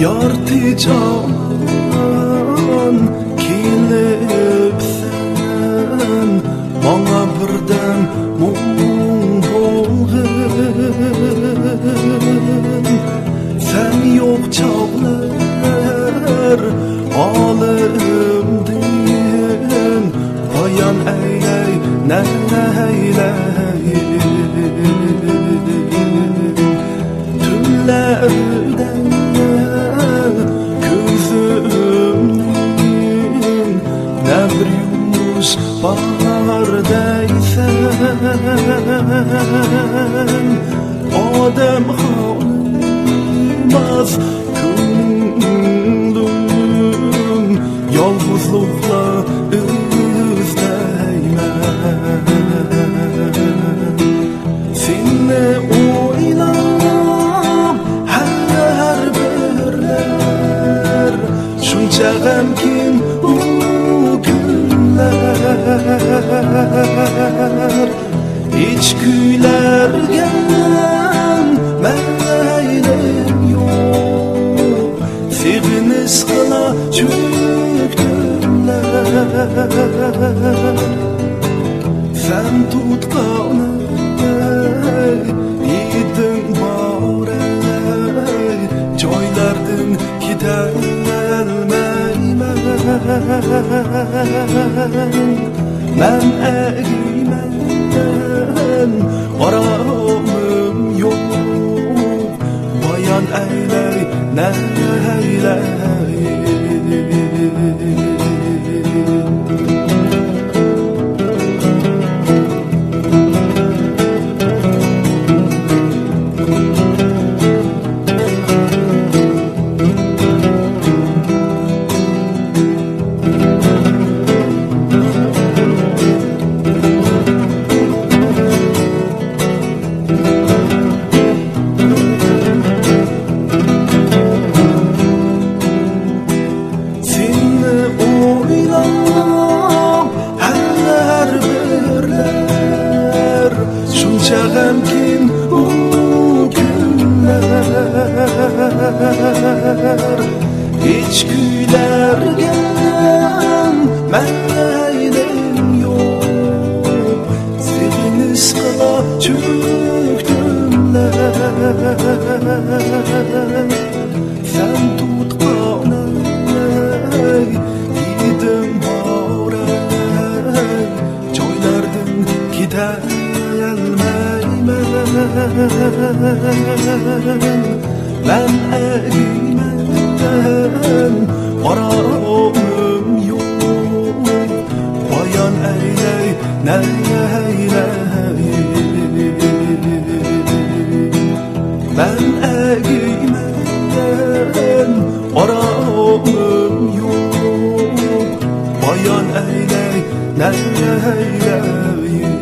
Yartı can kilipsen bana birden mum bolğun. Sen yok çağlar alımdın, bayan eyley neyleyim. Tümlerden gözümün ne bir yumuş bardaysan, Adem halımaz könlüm, yalnızlıkla üzdeymen. Seni oynam her birler, şunca gemkin bu günler. Hiç gülerken meylim yok, seviniz kıla çöktümler. Sen tutkanı yedin bari, joylardın gidelmeymen. Men egiymen, aramım yok, bayan eyley neyleyim. Gemkin bu günler, hiç gülerken meylim yok, seviniz kıla çöktümler. Sen tutkanı yedim bari, joylardın gidelmeymen. Ben egiymen, aramım yok, bayan eyley neyleyim. Ben egiymen, aramım yok, bayan eyley neyleyim.